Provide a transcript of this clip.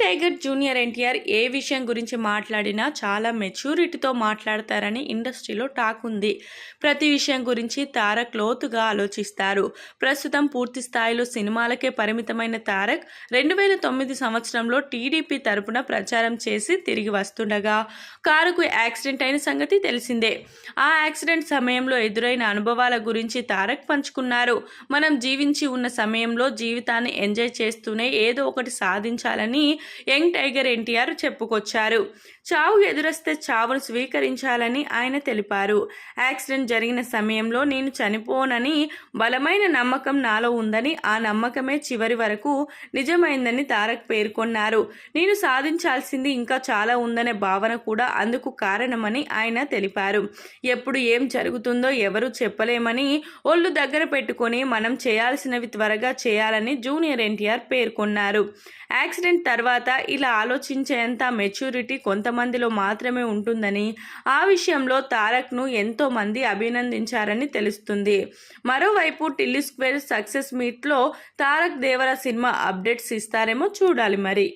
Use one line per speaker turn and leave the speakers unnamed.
Tiger junior NTR ఏ విషయం గురించి మాట్లాడినా చాలా మెచ్యూరిటీతో మాట్లాడతారని ఇండస్ట్రీలో టాక్ ఉంది. ప్రతి విషయం గురించి తారక్ లోతుగా ఆలోచిస్తారు. ప్రస్తుతం పూర్తి స్థాయిలో సినిమాలకే పరిమితమైన తారక్ 2009 సంవత్సరంలో టీడీపీ తరపున ప్రచారం చేసి తిరిగి వస్తుండగా కారుకు యాక్సిడెంట్ అయిన సంగతి తెలిసిందే. ఆ యాక్సిడెంట్ సమయంలో ఎదురైన అనుభవాల గురించి తారక్ పంచుకున్నారు. మనం జీవించి ఉన్న సమయంలో జీవితాన్ని ఎంజాయ్ చేస్తూనే ఏదో ఒకటి సాధించాలని యంగ్ టైగర్ ఎన్టీఆర్ చెప్పుకొచ్చారు. చావు ఎదురొస్తే చావును స్వీకరించాలని ఆయన తెలిపారు. యాక్సిడెంట్ జరిగిన సమయంలో నేను చనిపోనని బలమైన నమ్మకం నాలో ఉందని, ఆ నమ్మకమే చివరి వరకు నిజమైందని తారక్ పేర్కొన్నారు. నేను సాధించాల్సింది ఇంకా చాలా ఉందనే భావన కూడా అందుకు కారణమని ఆయన తెలిపారు. ఎప్పుడు ఏం జరుగుతుందో ఎవరూ చెప్పలేమని ఒళ్ళు దగ్గర పెట్టుకొని మనం చేయాల్సినవి త్వరగా చేయాలని జూనియర్ ఎన్టీఆర్ పేర్కొన్నారు. యాక్సిడెంట్ తర్వాత ఇలా ఆలోచించేంత మెచ్యూరిటీ కొంతమందిలో మాత్రమే ఉంటుందని, ఆ విషయంలో తారక్ను ఎంతో మంది అభినందించారని తెలుస్తుంది. మరోవైపు ఢిల్లీ స్క్వేర్ సక్సెస్ మీట్లో తారక్ దేవర సినిమా అప్డేట్స్ ఇస్తారేమో చూడాలి మరి.